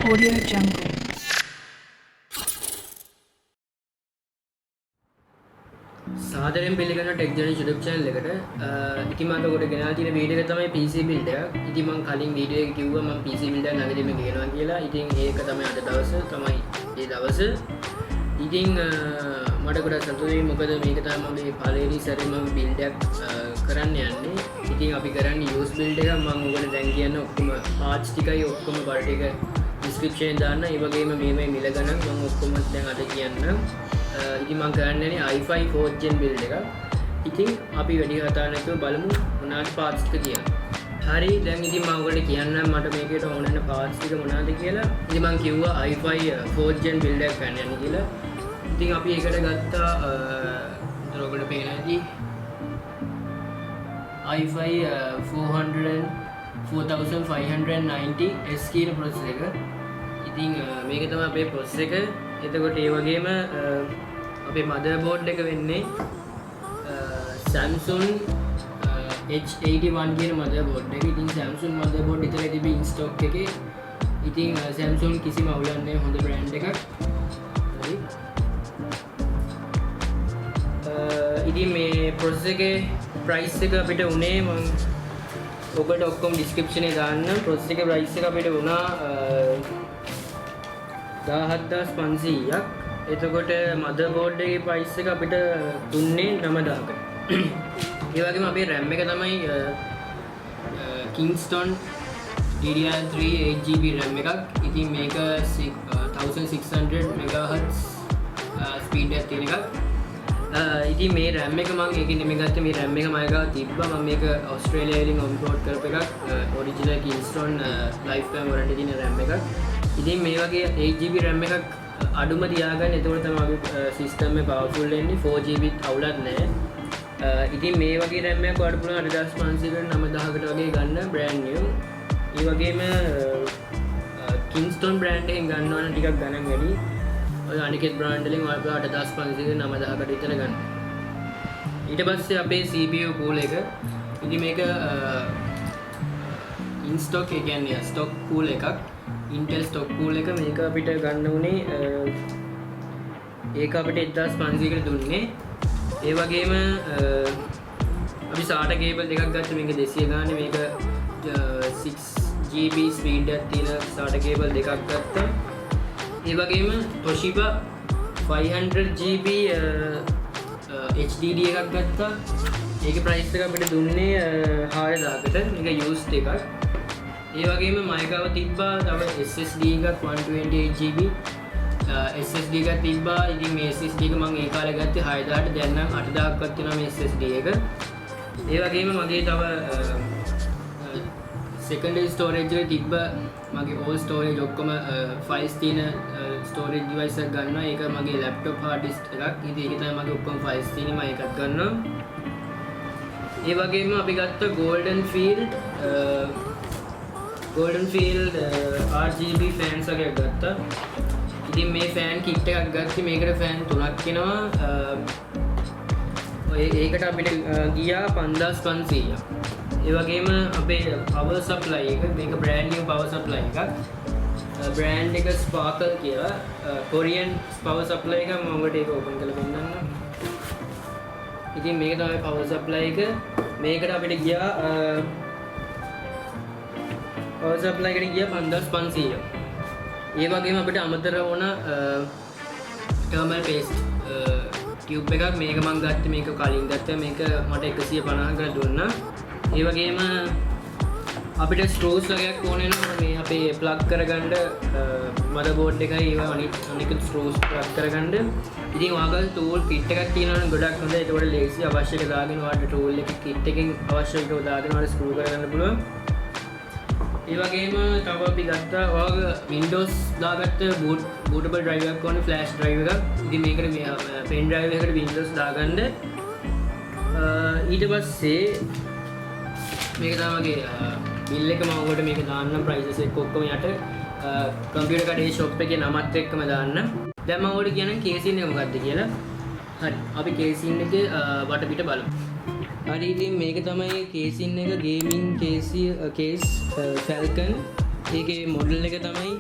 Audio Jungle. සාදරයෙන් පිළිගන්න tech journey YouTube channel එකට. ඉතින් මම ඔකට ගෙනලා තියෙන වීඩියෝ එක තමයි PC build එක. ඉතින් මම කලින් වීඩියෝ එකේ කිව්වා මම PC build එක නැගිටින්න ගෙනවා කියලා. ඉතින් ඒක තමයි අද දවස තමයි ඒ දවස. ඉතින් මට ගොඩක් සතුටුයි මොකද මේක තමයි මගේ පළවෙනි සැරේ මම build එකක් කරන්න යන්නේ. ඉතින් අපි කරන්නේ use build එක. මම ඔයගොල්ලෝ දැන් කියන්න ඔක්කොම parts ටිකයි ඔක්කොම බල ටික description එකේ දාන්න. ඒ වගේම මේ මිල ගණන් මම ඔක්කොම දැන් අද කියන්නම්. ඉතින් මම කරන්නේ i5 4th gen build එක. ඉතින් අපි වැඩි කතා නැතුව බලමු මොනවාද parts ටික කියලා. හරි දැන් ඉතින් මම ඔයගොල්ලෝ කියන්නම් මට මේකට ඕන වෙන parts ටික මොනවාද කියලා. ඉතින් මම කිව්වා i5 4th gen build එකක් ගන්න යන්නේ කියලා. ඉතින් අපි ඒකට ගත්තා ඔයගොල්ලෝ පේන ඇති i5 4590 S කියන processor එක. ඉතින් මේක තමයි අපේ processor එක. එතකොට ඒ වගේම අපේ motherboard එක වෙන්නේ Samsung H81 කියන motherboard එක. ඉතින් Samsung motherboard විතරයි තිබි in stock එකේ. ඉතින් Samsung කිසිම අවුලක් නැහැ හොඳ brand එකක්. හරි. ඉතින් මේ processor එකේ price එක අපිට උනේ මම ඔබට ඔක්කොම description එකේ දාන්න. processor එකේ price එක අපිට වුණා 17500ක්. එතකොට motherboard එකේ price එක අපිට දුන්නේ 9000කට. ඒ වගේම අපේ RAM එක තමයි Kingston DDR3 8GB RAM එකක්. ඉතින් මේක 1600 MHz speed එකක් තියෙන එකක්. ඉතින් මේ RAM එක මම ඒකේ නෙමෙයි ගත්තේ. මේ RAM එක මම ගාව තිබ්බා. මම මේක ඕස්ට්‍රේලියා වලින් import කරපු එකක්. original Kingston lifetime warranty තියෙන RAM එකක්. ඉතින් මේ වගේ 8GB RAM එකක් අඩුම තියාගන්න. එතකොට තමයි අපි සිස්ටම් එක පවර්ෆුල් වෙන්නේ. 4GB අවුලක් නැහැ. ඉතින් මේ වගේ RAM එකක් ඔයාලට පුළුවන් 8500කට 9000කට වගේ ගන්න brand new. ඒ වගේම Kingston brand එකෙන් ගන්නවා නම් ටිකක් ගණන් වැඩි. ඔය අනිකෙත් brand වලින් ඔයාලට 8500කට 9000කට විතර ගන්න. ඊට පස්සේ අපේ CPU pool එක. ඉතින් මේක in stock ඒ කියන්නේ stock pool එකක්. Intel stock pool එක මේක අපිට ගන්න උනේ ඒක අපිට 1500කට දුන්නේ. ඒ වගේම අපි SATA cable දෙකක් ගත්තා. මේක 200 ගානේ මේක 6GB speed එකක් තියෙන SATA cable දෙකක් ගත්තා. ඒ වගේම Toshiba 500GB HDD එකක් ගත්තා. ඒකේ price එක අපිට දුන්නේ 4000කට. මේක used එකක්. ඒ වගේම මයිගාව තිබ්බා තව SSD එකක් 128GB SSD එකක් තිබ්බා. ඉතින් මේ SSD එක මම ඒ කාලේ ගත්තේ 6000ට. දැන් නම් 8000ක්වත් වෙනවා මේ SSD එක. ඒ වගේම මගේ තව secondary storage එක තිබ්බ මගේ all storage ඔක්කොම files තියෙන storage device එකක් ගන්නවා. ඒක මගේ laptop hard disk එකක්. ඉතින් ඒක තමයි මගේ ඔක්කොම files තියෙන්නේ. මම ඒකත් ගන්නවා. ඒ වගේම අපි ගත්ත Golden Field RGB fans වගේ ගත්තා. ඉතින් මේ fan kit එකක් ගත්තී. මේකට fan 3ක් එනවා. ඒකට අපිට ගියා 5500ක්. ඒ වගේම අපේ power supply එක මේක brand new power supply එකක්. brand එක Sparkle කියලා. Korean power supply එක මම ඔබට ඒක open කරලා පෙන්නන්නම්. ඉතින් මේක තමයි power supply එක. මේකට අපිට ගියා power supply එකට ගියා 5500ක්. ඒ වගේම අපිට අමතර වුණ thermal paste tube එකක්. මේක මම ගත්තේ මේක කලින් ගත්තා. මේක මට 150කට දුන්නා. ඒ වගේම අපිට screws වගේක් ඕන වෙනවා මේ අපේ plug කරගන්න motherboard එකයි ඒවා අනික screws plug කරගන්න. ඉතින් ඔයාලගේ tool kit එකක් තියෙනවා නම් ගොඩක් හොඳයි. ඒකට ලේසි අවශ්‍ය එක දාගෙන ඔයාලට tool එක kit එකෙන් අවශ්‍ය එක දාගෙන ඔයාලට screw කරගන්න පුළුවන්. ඒ වගේම තව අපි ගත්තා ඔයාලගේ Windows දාගත්ත bootable drive එකක් ඕනේ flash drive එකක්. ඉතින් මේකට pen drive එකකට Windows දාගන්න. ඊට පස්සේ මේක තමයි මගේ bill එක මම ඔයාලට මේක දාන්නම් prices එක ඔක්කොම යට computer කඩේ shop එකේ නමත් එක්කම දාන්න. දැන් මම ඔයාලට කියන්නම් casing එක මොකක්ද කියලා. හරි අපි casing එකේ වටපිට බලමු. හරි ඉතින් මේක තමයි casing එක gaming case Falcon. ඒකේ model එක තමයි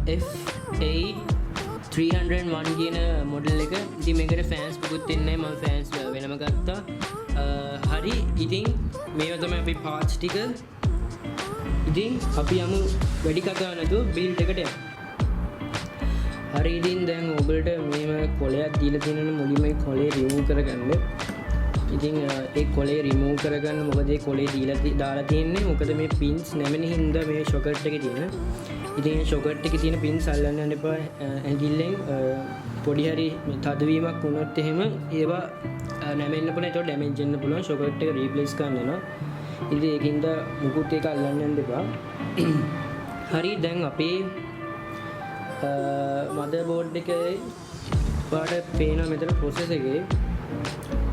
F8301 කියන මොඩල් එක. ඉතින් මේකට ෆෑන්ස් පුකුත් ඉන්නේ මම ෆෑන්ස් වෙනම ගත්තා. හරි ඉතින් මේවා තමයි අපි පාර්ට්ස් ටික. ඉතින් අපි යමු වැඩි කතා නැතුව බිල්ඩ් එකට යමු. හරි ඉතින් දැන් ඔබට මේම කොලයක් දීලා තියෙනවා මුලින්ම ඒ කොලේ රිමූව් කරගන්න. ඉතින් ඒ කොලේ රිමූව් කරගන්න මොකද ඒ කොලේ දාලා තියෙන්නේ මොකද මේ පින්ස් නැමෙන හින්දා මේ ෂොකට් එකේ තියෙන. ඉතින් මේ ෂොකට් එකේ තියෙන පින්ස් අල්ලන්න යන්න එපා. ඇඟිල්ලෙන් පොඩි හරි තදවීමක් වුණොත් එහෙම ඒවා නැමෙන්න පුළුවන්. ඒකට ඩැමේජ් වෙන්න පුළුවන්. ෂොකට් එක රීප්ලේස් කරන්න වෙනවා. ඉතින් ඒකින්ද මුකුත් එක අල්ලන්න යන්න එපා. හරි දැන් අපේ මදර් බෝඩ් එකේ පාට පේනවා මෙතන ප්‍රොසෙස් එකේ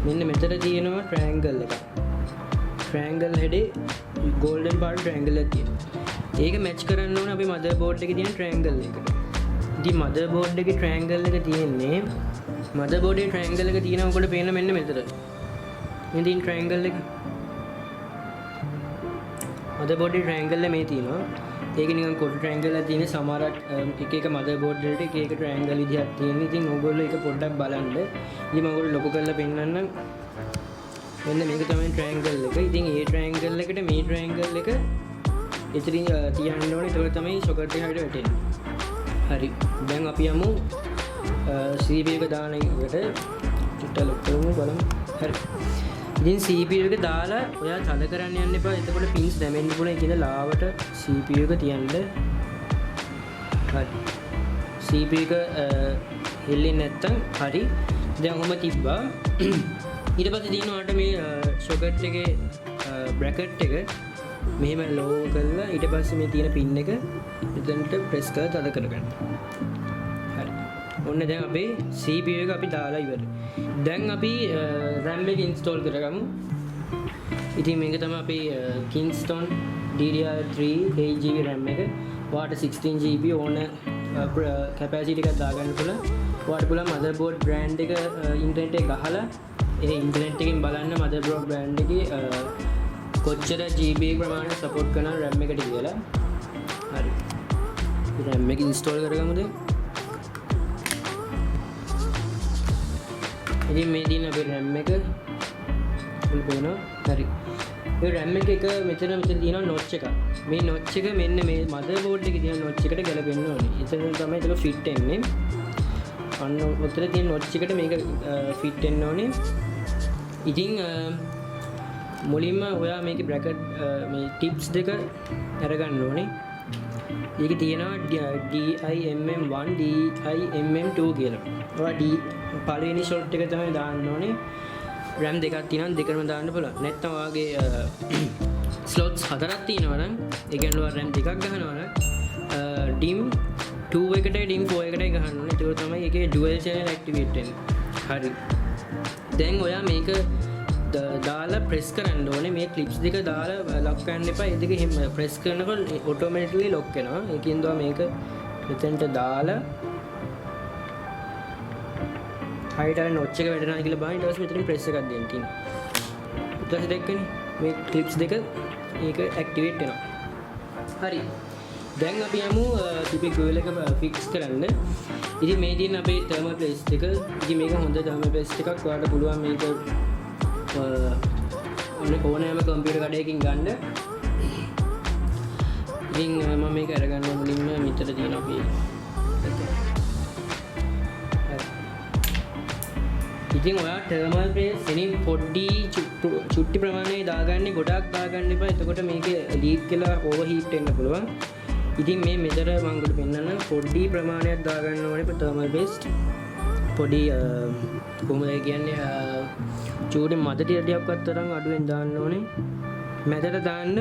මෙන්න මෙතන තියෙනවා ට්‍රයැන්ගල් එකක්. ට්‍රයැන්ගල් හෙඩේ ගෝල්ඩන් පාට ට්‍රයැන්ගල් එකක් තියෙනවා. ඒක මැච් කරන්න ඕනේ අපි මදර් බෝඩ් එකේ තියෙන ට්‍රයැන්ගල් එකට. ඉතින් මදර් බෝඩ් එකේ ට්‍රයැන්ගල් එක තියෙන්නේ මදර් බෝඩ් එකේ ට්‍රයැන්ගල් එක තියෙනවා ඔකට පේන මෙන්න මෙතන. මේ තියෙන ට්‍රයැන්ගල් එක මදර් බෝඩ් එකේ ට්‍රයැන්ගල් එක මේ තියෙනවා. ඒක නිකන් කොටු ට්‍රයැන්ගල් එකක් තියෙන සමහරක් එක එක මදර් බෝඩ් වලට එක එක ට්‍රයැන්ගල් විදිහක් තියෙන. ඉතින් ඕගොල්ලෝ ඒක පොඩ්ඩක් බලන්න. ඉතින් මම ඔයගොල්ලෝ ලොකු කරලා පෙන්නන්නම්. මෙන්න මේක තමයි ට්‍රයැන්ගල් එක. ඉතින් මේ ට්‍රයැන්ගල් එකට මේ ට්‍රයැන්ගල් එක ඉතින් තියන්න ඕනේ. ඒක තමයි ෂොකට් එකට වැටෙන්නේ. හරි. දැන් අපි යමු CPU එක දාන එකට. චුට්ටක් ලොක් කරමු බලමු. හරි. ඉතින් CPU එක දාලා ඔයා තද කරන්න යන්න එපා. එතකොට පින්ස් දැමෙන්න පුළුවන්. ඒකද ලාවට CPU එක තියන්න. හරි. CPU එක හෙල්ලෙන්නේ නැත්තම් හරි. දැන් ඔහොම තිබ්බා. ඊට පස්සේ දිනනවාට මේ ෂොකට් එකේ බ්‍රැකට් එක මෙහෙම ලෝ කරලා ඊට පස්සේ මේ තියෙන පින් එක එතනට ප්‍රෙස් කරලා තද කරගන්න. හරි. ඔන්න දැන් අපේ CPU එක අපි දාලා ඉවරයි. දැන් අපි RAM එක ඉන්ස්ටෝල් කරගමු. ඉතින් මේක තමයි අපේ Kingston DDR3 8GB RAM එක. ඔයාට 16GB ඕන කැපැසිටි එකක් දාගන්න පුළුවන්. ඔයාට පුළුවන් motherboard brand එක ඉන්ටර්නෙට් එකේ ගහලා ඒ ඉන්ටර්නෙට් එකෙන් බලන්න motherboard brand එකේ කොච්චර GB ප්‍රමාණය සපෝට් කරන RAM එකට කියලා. හරි. RAM එක ඉන්ස්ටෝල් කරගමුද? ඉතින් මේ දින අපේ RAM එක full වෙනවා. හරි. මේ RAM එක මෙතන තියෙනවා notch එකක්. මේ notch එක මෙන්න මේ motherboard එකේ තියෙන notch එකට ගැලපෙන්න ඕනේ. එතන තමයි ඒක fit වෙන්නේ. අන්න උතර තියෙන notch එකට මේක fit වෙන්න ඕනේ. ඉතින් මුලින්ම ඔයා මේකේ බ්‍රැකට් මේ ටිප්ස් දෙක අරගන්න ඕනේ. ඒකේ තියෙනවා DIMM1 DIMM2 කියලා. ඔයා පළවෙනි ෂොට් එක තමයි දාන්න ඕනේ. RAM දෙකක් තියෙනවා දෙකම දාන්න පුළුවන්. නැත්නම් ඔයාගේ ස්ලොට්ස් හතරක් තියෙනවා නම් ඒ කියන්නේ ඔයා RAM දෙකක් ගහනවා නම් DIM 2 එකටයි DIM 4 එකටයි ගහන්න ඕනේ. ඒක තමයි ඒකේ dual channel activate වෙන්නේ. හරි. දැන් ඔයා මේක දාලා ප්‍රෙස් කරන්න ඕනේ. මේ ක්ලිප්ස් දෙක දාලා ලොක් කරන්න එපා. ඒ දෙක එහෙම ප්‍රෙස් කරනකොට ඔටෝමැටිකලි ලොක් වෙනවා. ඒකින්ද මේක මෙතෙන්ට දාලා හයිට අර නොච් එක වැටෙනවා කියලා බලන්න. ඊට පස්සේ මෙතනින් ප්‍රෙස් එකක් දෙන්න තියෙනවා. ඊට පස්සේ දැක්කනේ මේ ක්ලිප්ස් දෙක ඒක ඇක්ටිවේට් වෙනවා. හරි. දැන් අපි යමු ටිපික් ගෝල් එක ෆික්ස් කරන්න. ඉතින් මේ තියෙන අපේ thermal paste එක. ඉතින් මේක හොඳ thermal paste එකක්. ඔයාලට පුළුවන් මේක ඕනෑම කම්පියුටර් කඩයකින් ගන්න. ඉතින් මම මේක අරගන්න මුලින්ම මෙතන තියෙන අපේ ඉතින් ඔයා thermal paste එනින් පොඩි චුට්ටි ප්‍රමාණයක් දාගන්නේ ගොඩක් දාගන්න එපා. එතකොට මේක ලීක් වෙලා ඕවර්හීට් වෙන්න පුළුවන්. ඉතින් මේ මෙතන මම ඔයාලට පෙන්නන්න පොඩි ප්‍රමාණයක් දාගන්න ඕනේ thermal paste. පොඩි කොහොමද කියන්නේ චූටි මද ටිකක්වත් තරම් අඩුවෙන් දාන්න ඕනේ. මැදට දාන්න.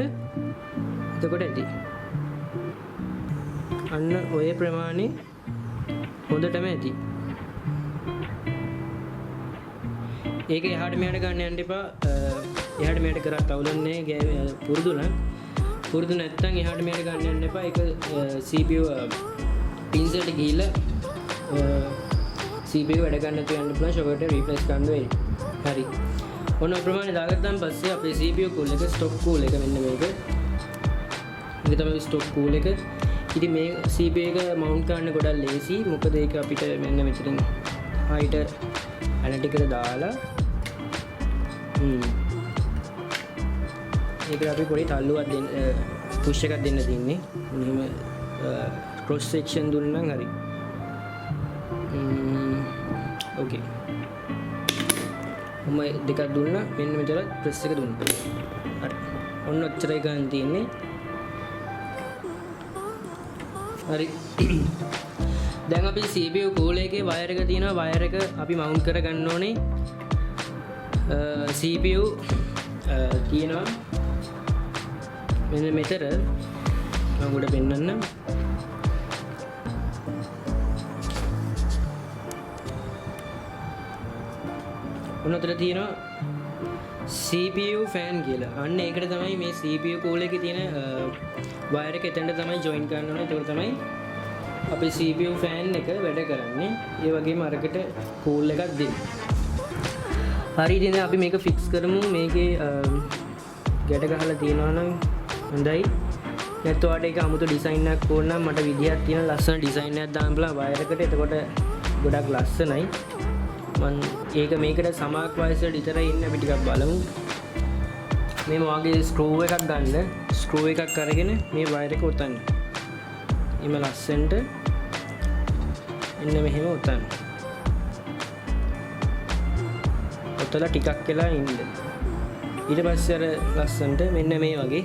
එතකොට ඇති. අන්න ඔය ප්‍රමාණය හොඳටම ඇති. ඒක එහාට මෙහාට ගන්න යන්න එපා. එහාට මෙහාට කරත් අවුලන්නේ පුරුදු නම්. පුරුදු නැත්නම් එහාට මෙහාට ගන්න යන්න එපා. ඒක CPU pins එකට ගිහිල්ලා CPU වැඩ ගන්න නැතුව යන්න පුළුවන්. ෂොකට් එක රීප්ලේස් කරන්න වෙයි. හරි. ඔන්න ප්‍රමාණය දාගත්තාන් පස්සේ අපේ CPU කූල් එක ස්ටොක් කූල් එක මෙන්න මේක. මේක තමයි ස්ටොක් කූල් එක. ඉතින් මේ CPU එක මවුන්ට් කරන්න ගොඩක් ලේසි. මොකද ඒක අපිට මෙන්න මෙතනින් height ඇනටිකට දාලා ඒකට අපි පොඩි තල්ලුවක් දෙන්න පුෂ් එකක් දෙන්න තියෙන්නේ. මෙහෙම cross section දුන්නා නම් හරි. ඕකේ. මම දෙකක් දුන්නා. මෙන්න මෙතන press එක දුන්නා. හරි. ඔන්න ඔච්චරයි ගන්න තියෙන්නේ. හරි. දැන් අපි CPU cooler එකේ wire එක තියෙනවා. wire එක අපි mount කර ගන්න ඕනේ. CPU තියෙනවා මෙන්න මෙතන මම උඩ පෙන්නන්න. ඔන්නතර තියෙනවා CPU fan කියලා. අන්න ඒකට තමයි මේ CPU cooler එකේ තියෙන wire එක එතනට තමයි join කරන්න ඕනේ. ඒක තමයි අපේ CPU fan එක වැඩ කරන්නේ. ඒ වගේම අරකට cool එකක් දෙන්න. හරි ඉතින් අපි මේක fix කරමු. මේකේ ගැට ගහලා තියෙනවා නම් හොඳයි. නැත්නම් ඔයාලට ඒක 아무තු ඩිසයින් එකක් ඕන නම් මට විදියක් තියෙන ලස්සන ඩිසයින් එකක් දාන්න බලන්න වයර් එකට. එතකොට ගොඩක් ලස්සනයි. මම ඒක මේකට සමාක් වයසට විතරයි ඉන්නේ. අපි ටිකක් බලමු. මේ වගේ ස්ක්‍රූ එකක් ගන්න. ස්ක්‍රූ එකක් අරගෙන මේ වයර් එක ඔතන්න. ඊම ලස්සනට එන්න මෙහෙම ඔතන්න. ඔතලා ටිකක් වෙලා ඉන්න. ඊට පස්සේ අර ලස්සනට මෙන්න මේ වගේ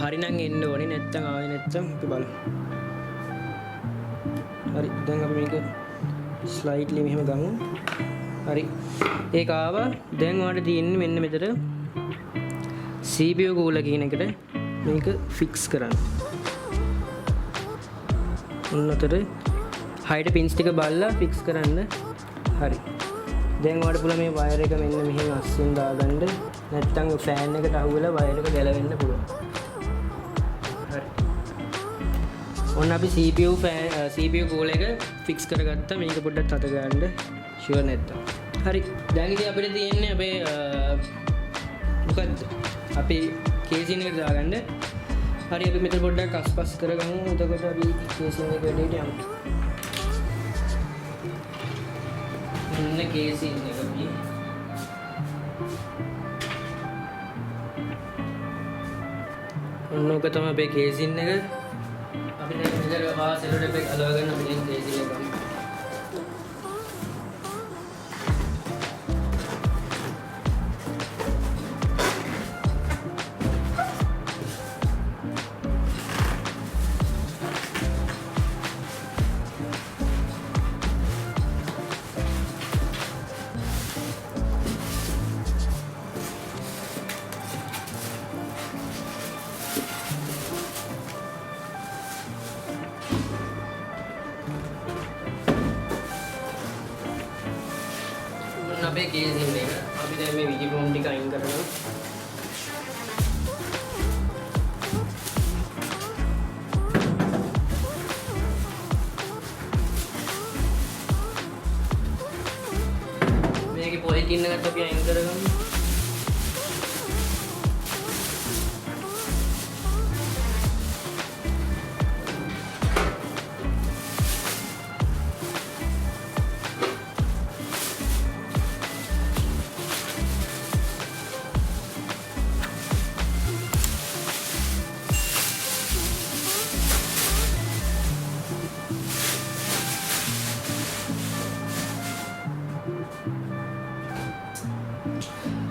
හරිනම් එන්න ඕනේ. නැත්තම් ආවේ නැත්තම් අපි බලමු. හරි දැන් අපි මේක ස්ලයිඩ්ලි මෙහෙම ගමු. හරි ඒක ආවා. දැන් ඔයාලට තියෙන්නේ මෙන්න මෙතන CPU cooler කියන එකට මේක ෆික්ස් කරන්න. ඔන්නතර height pins ටික බලලා ෆික්ස් කරන්න. හරි දැන් ඔයාලට පුළුවන් මේ වයර් එක මෙන්න මෙහෙම අස්සෙන් දාගන්න. නැත්තම් ෆෑන් එකට අහු වෙලා වයර් එක ගැලවෙන්න පුළුවන්. හරි. ඔන්න අපි CPU cooler එක ෆික්ස් කරගත්තා. මේක පොඩ්ඩක් අත ගන්න. ෂුවර් නැත්තම්. හරි. දැන් ඉතින් අපිට තියෙන්නේ අපේ මොකද්ද? අපේ කේසින් එකට දාගන්න. හරි අපි මෙතන පොඩ්ඩක් අස්පස් කරගමු. එතකොට අපි කේසින් එක වැඩේට යමු. මෙන්න කේසින් එක අපි ඔන්න ඔක තමයි අපේ කේසින් එක. අපි දැන් මෙතන සෙලෝ ටේප් එක අලව ගන්න අපි දැන් කේසින් එක ගමු. අපේ කේසින් එක අපි දැන් මේ විජි ෆෝම් ටික අයින් කරනවා. මේකේ පොලිතින් එකත් අපි අයින් කරගමු.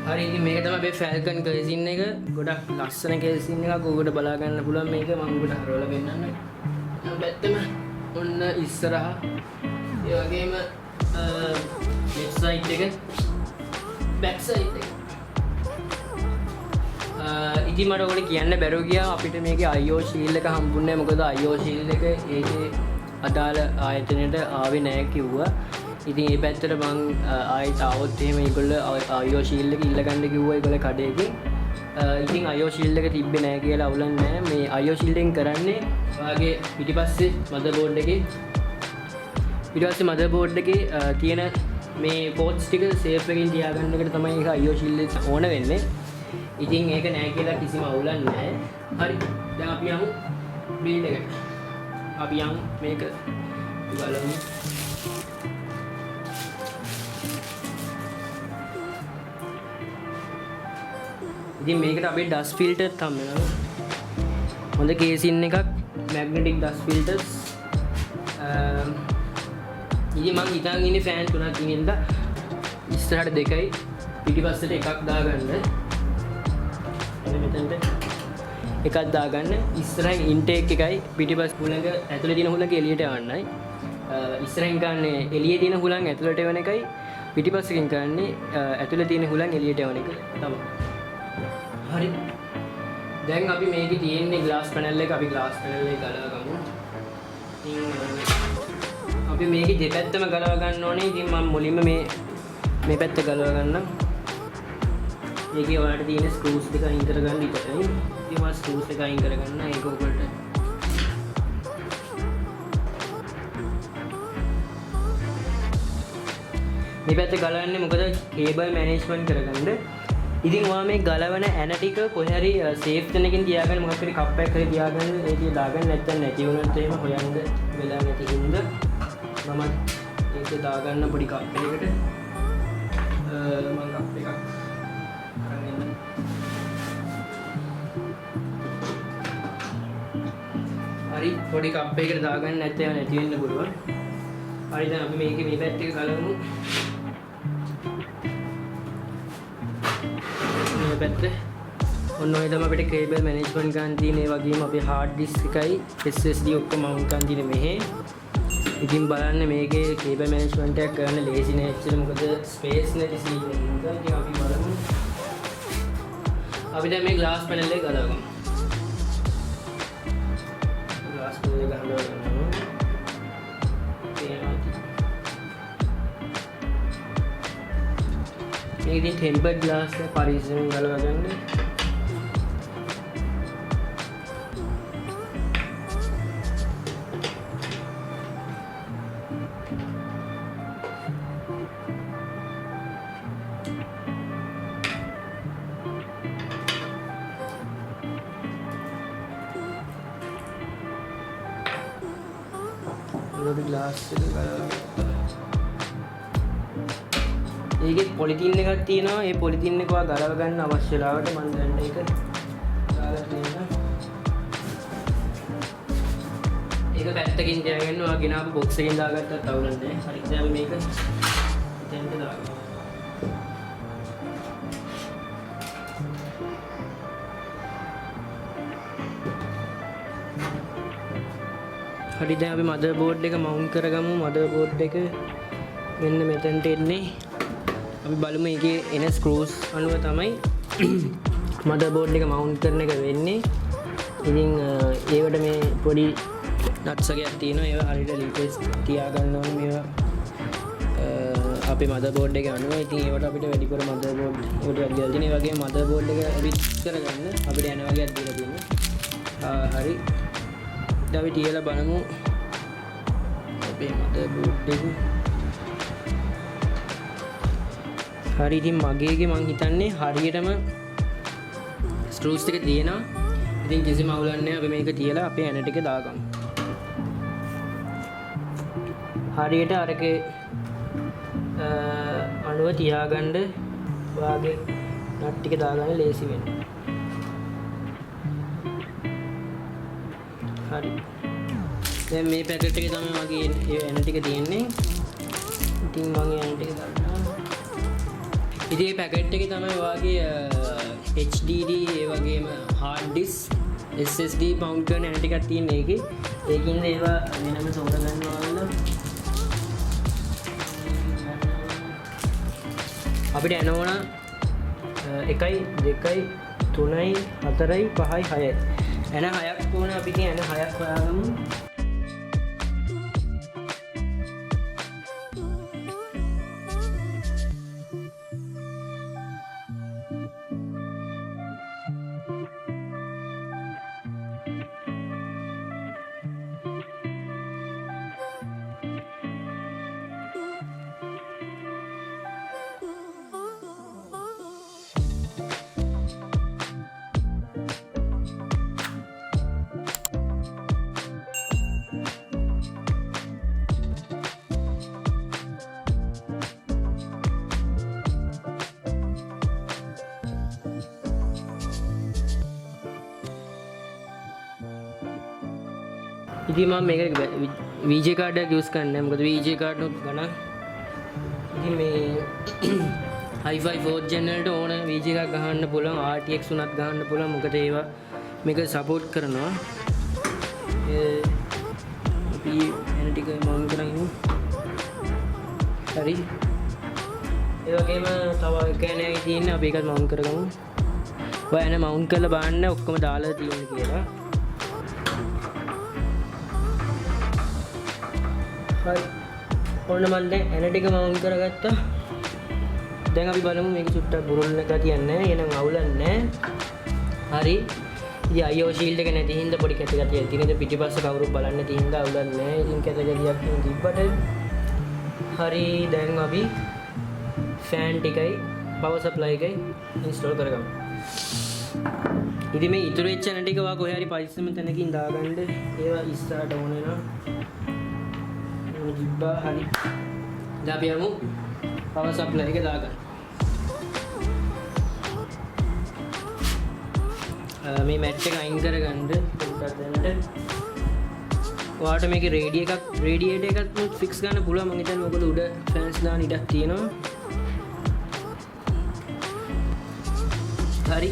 හරි ඉතින් මේක තමයි අපේ ෆැල්කන් කේසින් එක. ගොඩක් ලස්සන කේසින් එකක්. ඔකට බලා ගන්න පුළුවන් මේක. මම ඔකට හරවලා පෙන්නන්න. පැත්තම ඔන්න ඉස්සරහා ඒ වගේම left side එක back side එක. ඉතින් මට ඔකට කියන්න බැරුව ගියා අපිට මේකේ IO shield එක හම්බුන්නේ නැහැ. මොකද IO shield එක ඒකේ අදාළ ආයතනයට ආවේ නැහැ කිව්වා. ඉතින් ඒ පැත්තට මං ආයෙත් ආවොත් එහෙම ඒගොල්ලෝ IO shield එක ඉල්ල ගන්න කිව්වා ඒගොල්ලෝ කඩේකින්. ඉතින් IO shield එක තිබ්බේ නැහැ කියලා අවුලක් නැහැ. මේ IO shield එකෙන් කරන්නේ ඔයාගේ පිටිපස්සේ motherboard එකේ තියෙන මේ ports ටික safe එකකින් තියාගන්න එකට තමයි ඒක IO shield එක ඕන වෙන්නේ. ඉතින් ඒක නැහැ කියලා කිසිම අවුලක් නැහැ. හරි. දැන් අපි යමු බීල් එකට අපි යමු මේක බලමු. ඉතින් මේකට අපේ ඩස් ෆිල්ටර් තමයි නේද? හොඳ කේසින් එකක් මැග්නටික් ඩස් ෆිල්ටර්ස්. ඉතින් මං හිතාගෙන ඉන්නේ ෆෑන් 3ක් තියෙනින්ද ඉස්සරහට 2යි පිටිපස්සට එකක් දාගන්න. එන්න මෙතනට එකක් දාගන්න. ඉස්සරහින් ඉන්ටේක් එකයි පිටිපස්ස හුලඟ ඇතුලේ තියෙන හුලඟ එළියට යවන්නයි. ඉස්සරහින් ගන්නේ එළියේ තියෙන හුලඟ ඇතුලට එවන එකයි පිටිපස්සකින් ගන්නේ ඇතුලේ තියෙන හුලඟ එළියට යවන එක තමයි. හරි. දැන් අපි මේකේ තියෙන්නේ ග්ලාස් පැනල් එක. අපි ග්ලාස් පැනල් එක ගලව ගමු. ඉතින් අපි මේකේ දෙපැත්තම ගලව ගන්න ඕනේ. ඉතින් මම මුලින්ම මේ පැත්ත ගලව ගන්නම්. මේකේ ඔයාලට තියෙන ස්ක්‍රූස් ටික අයින් කරගන්න ඉතින්. ඉතින් මම ස්ක්‍රූස් ටික අයින් කරගන්න. ඒක ඔබට මේ පැත්ත ගලවන්නේ මොකද කේබල් මැනේජ්මන්ට් කරගන්න. ඉතින් ඔයා මේ ගලවන ඇන ටික කොහේ හරි සේෆ් තැනකින් තියාගන්න. මොකක් හරි කප් එකක් හරි තියාගන්න. ඒකේ දාගන්න නැත්නම් නැති වුණොත් එහෙම හොයන්න වෙලා නැති හින්දා මම ඒක දාගන්න පොඩි කප් එකකට. මම කප් එකක් අරන් එන්න. හරි පොඩි කප් එකකට දාගන්න නැත්නම් නැති වෙන්න පුළුවන්. හරි දැන් අපි මේකේ මේ පැත්ත එක ගලවමු. පැත්තේ ඔන්න ඔය තමයි අපිට කේබල් මැනේජ්මන්ට් ගන්න තියෙන. ඒ වගේම අපේ hard disk එකයි SSD ඔක්කොම මවුන්ට් කරන් තියෙන මෙහෙ. ඉතින් බලන්න මේකේ කේබල් මැනේජ්මන්ට් එකක් කරන්න ලේසි නෑ ඇත්තට. මොකද ස්පේස් නැති සීන් එක. ඉතින් අපි බලමු. අපි දැන් මේ ග්ලාස් පැනල් එක ගලවමු. ග්ලාස් පැනල් එක ගලවගන්නවා. මේක ඉතින් ටෙම්පර්ඩ් ග්ලාස් එක පරිස්සමෙන් ගලවා ගන්න. ඒකට ග්ලාස් එක ගලවා ඒකෙත් පොලිතින් එකක් තියෙනවා. ඒ පොලිතින් එක ගලව ගන්න අවශ්‍ය වෙලාවට මම දැන් ඒක දාලා තියෙනවා. ඒක පැත්තකින් තියාගන්න. ඔයා ගෙනාවු බොක්ස් එකකින් දාගත්තත් අවුලක් නැහැ. හරි. දැන් මේක දෙන්න දාගන්න. හරි දැන් අපි මදර් බෝඩ් එක මවුන්ට් කරගමු. මදර් බෝඩ් එක මෙන්න මෙතනට එන්නේ. අපි බලමු මේකේ එන ස්ක්‍රූස් අනුව තමයි මදර් බෝඩ් එක මවුන්ට් කරන එක වෙන්නේ. ඉතින් ඒකට මේ පොඩි නට්ස් එකක් තියෙනවා. ඒවා හරියට ලිපේස් තියාගන්න ඕනේ මේවා අපේ මදර් බෝඩ් එක අනුව. ඉතින් ඒවට අපිට වැඩිපුර මදර් බෝඩ් එකට වැඩිලා තියෙන. ඒ වගේම මදර් බෝඩ් එක රිච් කරගන්න අපිට යන වගේක් දීලා තියෙනවා. හරි. දැන් අපි තියලා බලමු අපේ මදර් බෝඩ් එක. හරි ඉතින් මගේගේ මං හිතන්නේ හරියටම ස්ක්‍රූස් ටික තියෙනවා. ඉතින් කිසිම අවුලක් නැහැ. අපි මේක තියලා අපේ ඇන ටික දාගමු. හරියට අරකේ අණුව තියාගන්න වාගේ නට් ටික දාගන්න ලේසි වෙන්නේ. හරි. දැන් මේ පැකට් එකේ තමයි මගේ ඇන ටික තියෙන්නේ. ඉතින් මම ඇන ටික දානවා. ඉතින් මේ පැකට් එකේ තමයි ඔයාගේ HDD ඒ වගේම hard disk SSD මවුන්ට් කරන ඇන ටිකක් තියෙන එකේ. ඒකින්ද ඒවා වෙනම තෝරගන්නවා වල අපිට ඇන ඕන 1යි 2යි 3යි 4යි 5යි 6යි ඇන 6ක් ඕන. අපි ඉතින් ඇන 6ක් හොයාගමු. ඉතින් මම මේක VJ කාඩ් එක යූස් කරන්නේ මොකද VJ කාඩ් උත් ගණන් ඉතින් මේ hi-fi 4th gen වලට ඕන VJ එකක් ගහන්න පුළුවන් RTX උනත් ගහන්න පුළුවන් මොකද ඒවා මේක සපෝට් කරනවා අපි එන ටික මවුන්ට් කරගෙන ඉමු හරි ඒ වගේම තව එකනේ තියෙන්නේ අපි ඒකත් මවුන්ට් කරගමු ඔය එන මවුන්ට් කරලා බලන්න ඔක්කොම දාලා තියෙන්නේ කියලා හරි ඔන්න මම දැන් එන ටික මවුන්ට් කරගත්තා දැන් අපි බලමු මේක චුට්ටක් බුරුල් ගතියක් නැහැ එහෙනම් අවුලක් නැහැ හරි ඉතින් IO shield එක නැති හින්දා පොඩි කැත ගතියක් තියෙනවා ඉතින් පිටිපස්ස කවුරුත් බලන්නේ නැති හින්දා අවුලක් නැහැ ඉතින් කැත ගතියක් තිබ්බට හරි දැන් අපි ෆෑන් ටිකයි පවර් සප්ලයි එකයි ඉන්ස්ටෝල් කරගමු ඉතින් මේ ඉතුරු වෙච්ච නැ ටික වා කොහේ හරි පරිස්සම තැනකින් දාගන්න ඒවා ඉස්සරහට ඕන වෙනවා ජිබ්බා හරි දැන් අපි යමු පවර් සප්ලයි එක දාගන්න මේ මැට් එක අයින් කරගන්න පොඩ්ඩක් දැනට ඔයාලට මේකේ රේඩියේටර් එකක් ෆික්ස් ගන්න පුළුවන් මම හිතන්නේ මොකද උඩ ෆෑන්ස් දාන ඉඩක් තියෙනවා හරි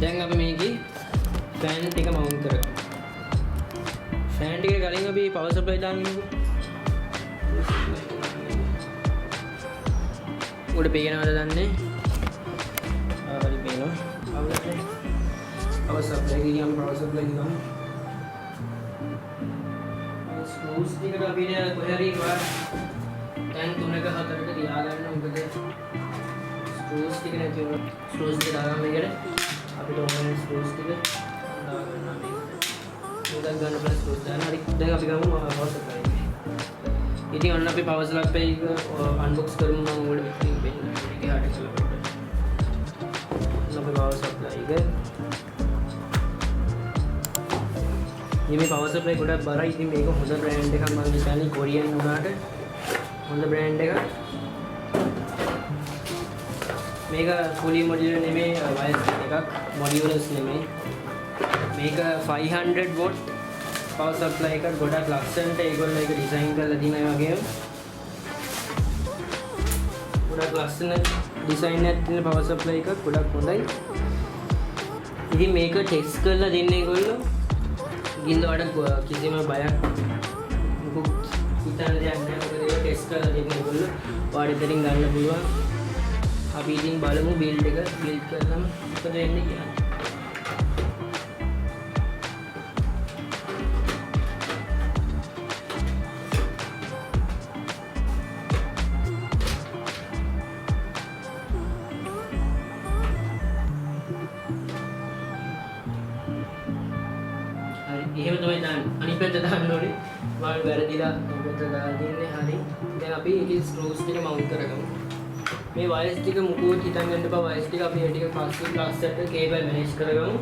දැන් අපි මේකේ ෆෑන් ටික මවුන්ට් කරගමු ෆෑන් ටික කලින් අපි පවර් සප්ලයි දාන්නකෝ උඩ පේනවද දන්නේ හරි පේනවා පවර් සප්ලයි ගියම පවර් සප්ලයි ගියම ස්ක්‍රූස් ටිකට අපි කොහේ හරි දැන් 3ක 4ක තියාගන්න මොකද ස්ක්‍රූස් ටික නැති වුණොත් ස්ක්‍රූස් ටික දාගන්න මේකට අපිට ඕන ස්ක්‍රූස් ටික දාගන්න මේක ගන්න ප්ලස් ස්ක්‍රූස් දාන්න හරි දැන් අපි ගමු පවර් සප්ලයි ඉතින් ඔන්න අපි පවර් සප්ලයි එක අන්බොක්ස් කරමු මම ඔයාලට මෙතනින් වෙන්න මේක හට කරලා බලන්න අපි පවර් සප්ලයි එක මේ පවර් සප්ලයි ගොඩක් බරයි ඉතින් මේක හොඳ බ්‍රෑන්ඩ් එකක් මම හිතන්නේ කොරියන් උනාට හොඳ බ්‍රෑන්ඩ් එකක් මේක fully modular නෙමෙයි වයර්ස් එකක් මොඩියුලර්ස් නෙමෙයි මේක 500 watt power supply එකක් ගොඩක් ලස්සනට ඒගොල්ලෝ ඒක ඩිසයින් කරලා තියෙන ඒ වගේම ගොඩක් ලස්සන ඩිසයින් එකක් තියෙන power supply එකක් ගොඩක් හොඳයි ඉතින් මේක ටෙස්ට් කරලා දෙන්නේ ඒගොල්ලෝ ගින්දවට කිසිම බයක් මොකක් හිතන්න දෙයක් නැහැ මොකද ඒක ටෙස්ට් කරලා දෙන්නේ ඒගොල්ලෝ ඔයාලට ඉතින් ගන්න පුළුවන් අපි ඉතින් බලමු බිල්ඩ් එක බිල්ඩ් කරනම මොකද වෙන්නේ කියලා එහෙම තමයි දාන්න අනිත් පැත්ත දාන්න ඕනේ මම වැරදිලා මේ පැත්ත දාලා තියන්නේ හරි දැන් අපි ඉතින් ස්ක්‍රූස් ටික මවුන්ට් කරගමු මේ වයර්ස් ටික මුකුත් හිතන්න යන්න එපා වයර්ස් ටික අපි ඒ ටික පස්සේ ක්ලාස් එකට කේබල් මැනේජ් කරගමු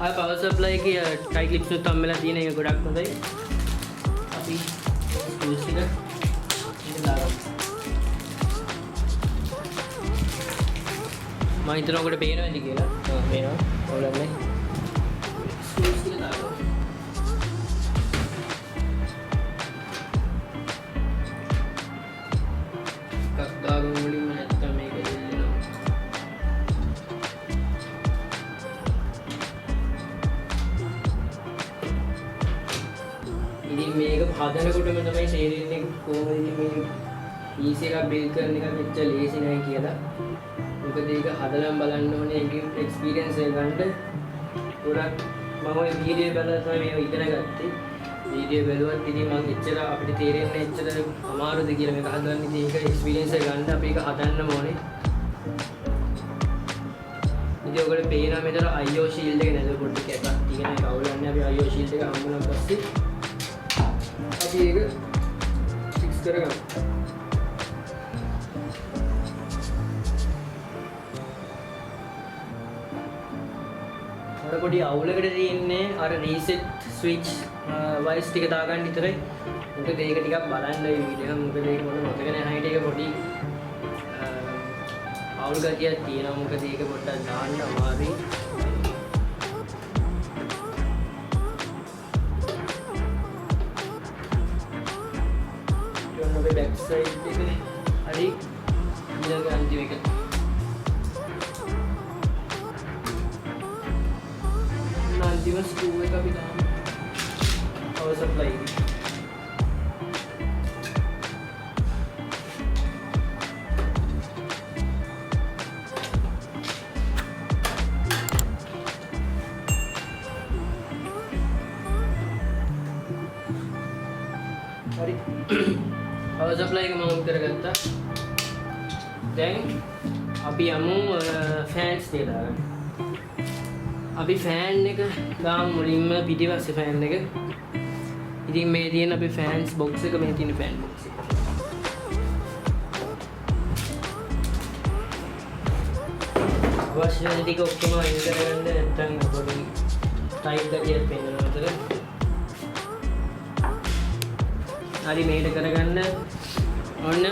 ආය පවර් සප්ලයි එකේ ටයි ක්ලිප්ස් උත් අම්මලා තියෙන එක ගොඩක් හොඳයි අපි ස්ක්‍රූස් ටික ඉතින් දාගමු මම හිතනවා ඔකට පේනවද කියලා පේනවා ඕලන්නේ ස්ක්‍රූස් ටික දාගමු මේක හදනකොටම තමයි තේරෙන්නේ කොහොමද ඉතින් මේ PC එකක් බිල්ඩ් කරන එක මෙච්චර ලේසි නෑ කියලා. මොකද ඒක හදලම බලන්න ඕනේ ඒක එක්ස්පීරියන්ස් එක ගන්න. ගොඩක් මම ওই වීඩියෝ බලලා තමයි මේක ඉගෙන ගත්තේ. වීඩියෝ බලුවත් ඉතින් මම එච්චර අපිට තේරෙන්නේ එච්චර අමාරුද කියලා මේක හදන්න. ඉතින් ඒක එක්ස්පීරියන්ස් එක ගන්න අපි ඒක හදන්නම ඕනේ. ඉතින් ඔයගොල්ලෝ පේනවා මෙතන IO shield එක නේද පොඩ්ඩක් එකක් තියෙන එක අවුලන්නේ අපි IO shield එක හම්බුනන් පස්සේ අපි ඒක ෆික්ස් කරගමු. අර පොඩි අවුලකට තියෙන්නේ අර රීසෙට් ස්විච් වයර්ස් ටික දාගන්න විතරයි. මොකද ඒක ටිකක් බලන්න මේ වීඩියෝ එක මොකද ඒක මොන මතක නැහැ හිට ඒක පොඩි අවුල් ගතියක් තියෙනවා. මොකද ඒක පොඩ්ඩක් දාන්න අමාරුයි. අපේ බැක් සයිඩ් එකේ හරි ඊළඟ අන්තිම එක අන්තිම ස්ක්‍රූ එක අපි දාමු power supply එක. හරි power supply එක මම කරගත්තා. දැන් අපි යමු ෆෑන්ස් ටික දාගන්න. අපි ෆෑන් එක දාමු මුලින්ම පිටිපස්සේ ෆෑන් එක. ඉතින් මේ තියෙන අපි ෆෑන්ස් බොක්ස් එක මේ තියෙන ෆෑන් බොක්ස් එක. අවශ්‍ය දේ ටික ඔක්කොම අයින් කරගන්න නැත්නම් පොඩි ටයිට් ගතියක් පෙන්නනවා අතර. හරි මේක කරගන්න ඔන්න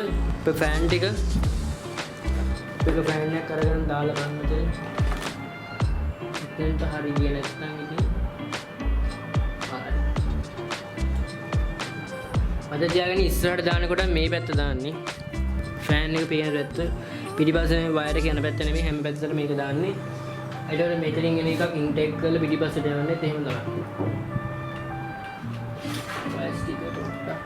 ෆෑන් ටික ෆෑන් එක කරගෙන දාලා ගන්න මෙතන. එතනට හරි ගියේ නැත්නම් ඉතින් හරි. අද තියාගෙන ඉස්සරහට දානකොට මේ පැත්ත දාන්නේ. ෆෑන් එක පේන පැත්ත. පිටිපස්සේ මේ වයර් එක යන පැත්ත නෙමෙයි හැම පැත්තටම මේක දාන්නේ. ඊට පස්සේ මෙතනින් එන එකක් ඉන්ටේක් කරලා පිටිපස්සට යවන්නේ එහෙම දාන්නේ. ප්ලාස්ටික් එක පොඩ්ඩක්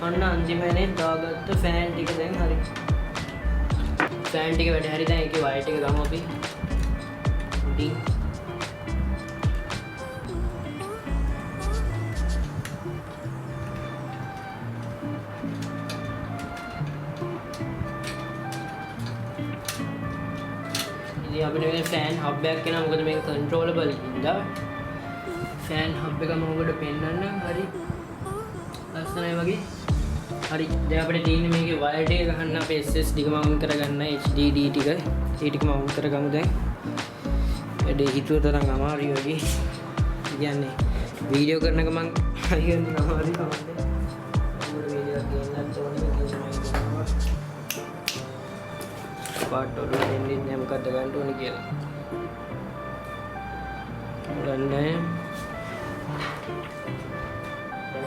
අන්න අන්තිමනේ දාගත්ත ෆෑන් ටික දැන් හරි. ෆෑන් ටික වැඩ හරි දැන් ඒකේ වයර් ටික ගමු අපි. උඩින්. ඉතින් අපිට මේ ෆෑන් හබ් එකක් එනවා මොකද මේක කන්ට්‍රෝලබල් ඉඳලා. ෆෑන් හබ් එක මම ඔබට පෙන්නන්නම් හරි. ලස්සනයි වගේ. හරි දැන් අපිට තියෙන්නේ මේකේ වයර් ටික ගහන්න අපේ SSD එක මවුන්ට් කරගන්න HDD ටික ඒ ටික මවුන්ට් කරගමු දැන්. වැඩේ හිතුව තරම් අමාරුයි වගේ. කියන්නේ වීඩියෝ කරන ගමන් හරියට අමාරුයි තමයි. අපිට වීඩියෝ එකක් ගන්නත් ඕනේ කියනවා. පාට් වල දෙන්නේ නැහැ මොකද්ද ගන්න ඕනේ කියලා. ගන්නෑ.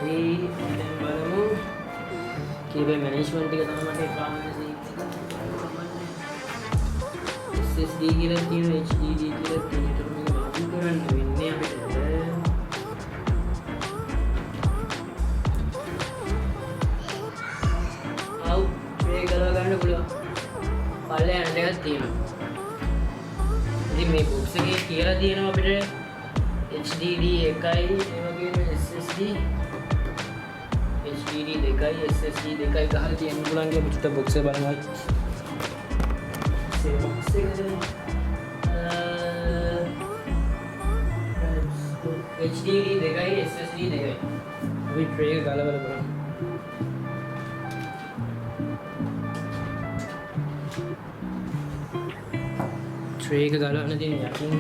හරි දැන් බලමු. කීබෝඩ් මැනේජ්මන්ට් එක තමයි මට එපාම SSD කියලා තියෙන HDD කියලා තියෙන එක මේක මාරු කරන්න වෙන්නේ අපිට. ආව් මේ ගලව ගන්න පුළුවන්. පල්ලේ යන්න එකක් තියෙනවා. ඉතින් මේ බොක්ස් එකේ කියලා තියෙනවා අපිට HDD එකයි ඒ වගේම SSD HDD දෙකයි SSD දෙකයි ගහලා තියෙන්න පුළුවන් කියලා පිටට බොක්ස් එක බලනවා. ඒ බොක්ස් එක HDD දෙකයි SSD දෙකයි. අපි ට්‍රේ එක ගලවලා බලමු. ට්‍රේ එක ගලවන්න තියෙන යටින්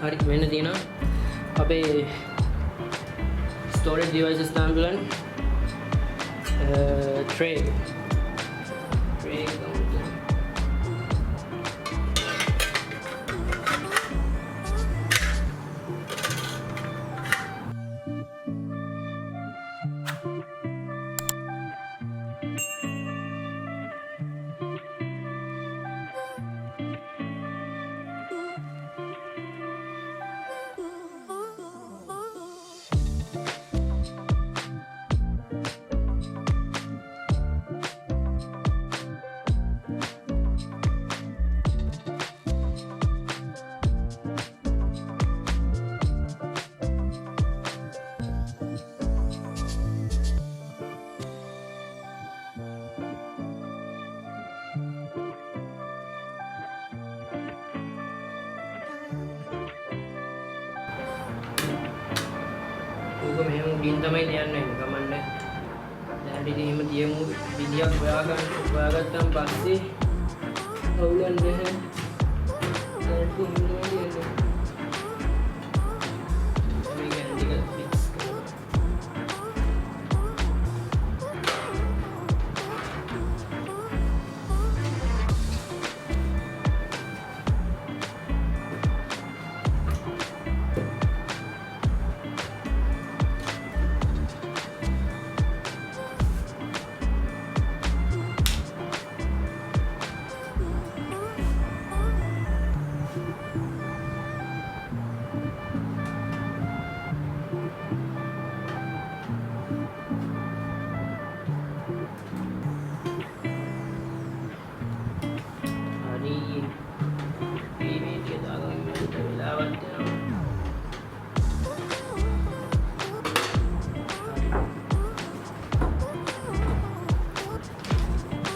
හරි වෙන්න තියෙනවා අපේ storage devices දාන්න බලන්න tray එක ගමු. ඕක මෙහෙම උඩින් තමයි තියන්නේ කමන්නේ. දැන් ඉතින් එහෙම තියමු විදියක් හොයාගත්තාම පස්සේ අවුලක් නැහැ. ඒක හින්දා කියන්නේ. මේක ටික ෆික්ස් කරනවා.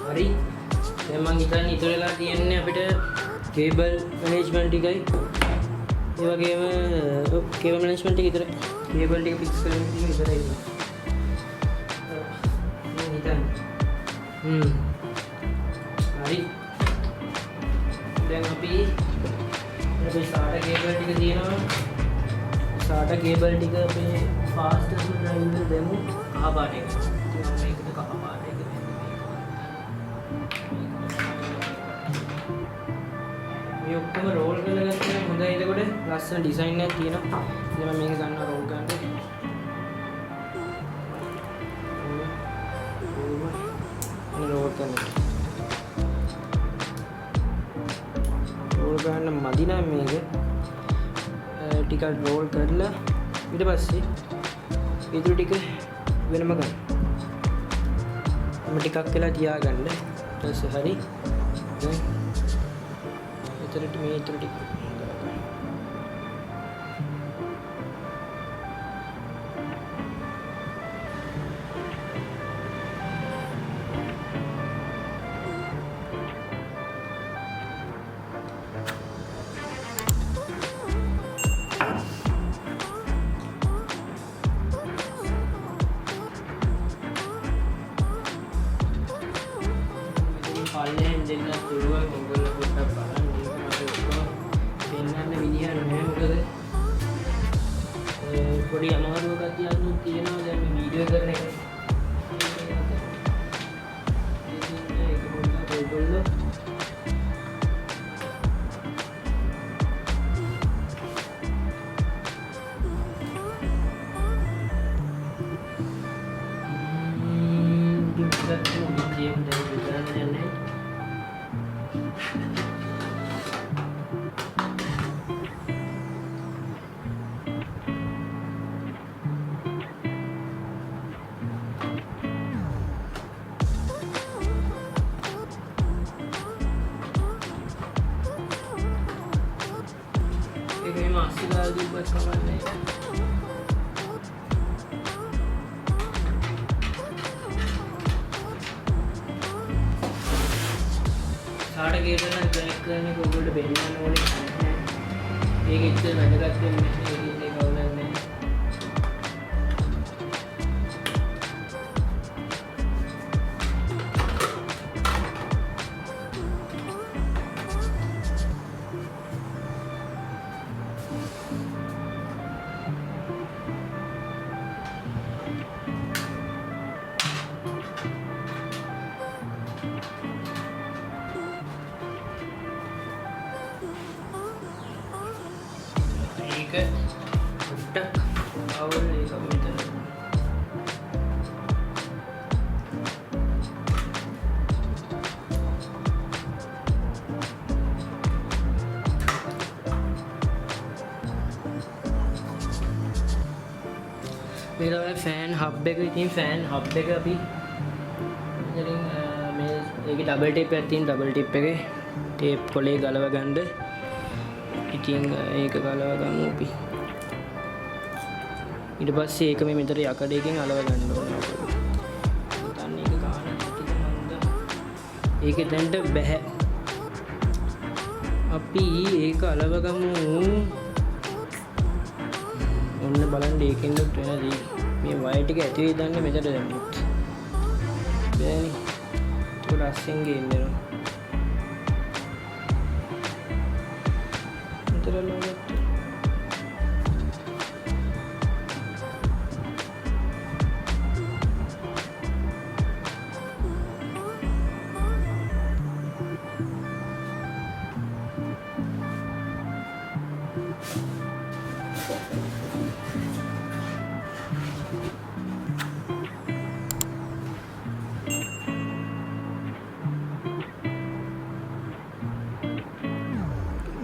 හරි දැන් මම හිතන්නේ ඉතුරු වෙලා තියෙන්නේ අපිට කේබල් මැනේජ්මන්ට් එකයි ඒ වගේම කේබල් මැනේජ්මන්ට් එක ඉතුරුයි. කේබල් ටික ෆික්ස් කරන්න තියෙන ඉතරයි. මම හිතන්නේ හරි දැන් අපි SATA කේබල් ටික තියෙනවා. SATA කේබල් ටික අපේ fastest drive එක දෙමු කහ පාට එක. ඉතින් මම මේකට කහ පාට එක මේ ඔක්කොම රෝල් කරලා ගත්තා හොඳයි. එතකොට ලස්සන ඩිසයින් එකක් තියෙනවා. ඉතින් මම මේක ගන්නවා රෝල් කරන්න. රෝල් කරනවා. රෝල් කරන්න මදි නම් මේක ටිකක් රෝල් කරලා ඊට පස්සේ ඉතුරු ටික වෙනම ගන්න. මම ටිකක් වෙලා තියාගන්න. ඊට පස්සේ හරි දැන් ඉතුරු ටික පල්ලෙන් දෙන්න පුළුවන්. ඔයගොල්ලෝ පොඩ්ඩක් බලන්න. මේක මට ඔක්කොම පෙන්වන්න විදිහක් නැහැ. මොකද පොඩි අමාරුවක් තියන්න තියෙනවා දැන් මේ වීඩියෝ කරන එක. ඒක පොඩ්ඩක් ඔයගොල්ලෝ මාස්සිකාල තිබ්බත් කමන්නේ. කාට ගේටන බ්‍රේක් කරන්නේ ඔයගොල්ලෝ බෙන්නන්න ඕනේ නැහැ. ඒක ඉතින් වැදගත් වෙන්නේ නැහැ. ඒක ඉන්නේ කවුරුත් නැහැ. මේ තමයි ෆෑන් හබ් එක. ඉතින් ෆෑන් හබ් එක අපි ඉතින් මේ ඒකේ ඩබල් ටිප් එකක් තියෙන. ඩබල් ටිප් එකේ ටේප් කොලේ ගලව ගන්න. ඉතින් ඒක ගලව ගමු අපි. ඊට පස්සේ ඒක මේ මෙතන යකඩයකින් අලව ගන්න ඕනේ. දැන් ඒක ගන්න මන්ද ඒක දැන්ට බෑ. අපි ඒක අලව ගමු. ඔන්න බලන්න ඒකෙන්ද වෙනදී මේ වයර් ටික ඇති වෙයි දන්නේ මෙතන දැම්මොත් බෑනේ. ඒක රස්සෙන් ගේන්න වෙනවා.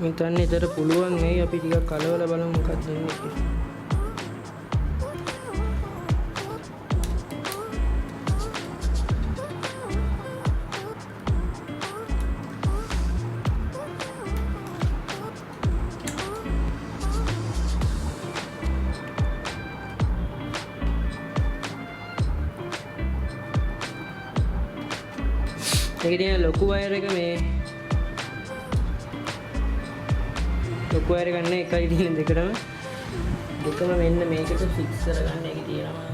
මෙතන ඉතර පුළුවන් ඇයි අපි ටිකක් කලවලා බලමු මොකක්ද වෙන්නේ කියලා. ඒක තියෙන ලොකු වයර් එක මේ ලොකු වයර් එක ගන්න එකයි තියෙන දෙකම මෙන්න මේකට ෆික්ස් කරගන්න. ඒකේ තියෙනවා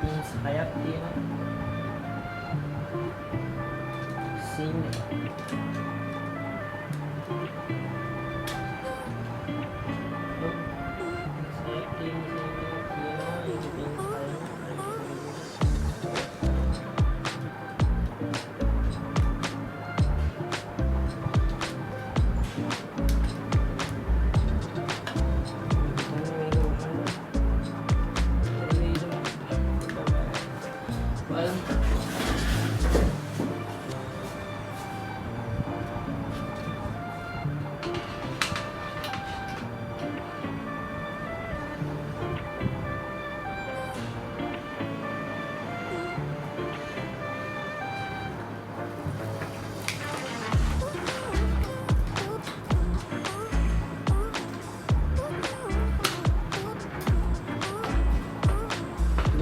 පින්ස් 6ක් තියෙනවා. සීන් එක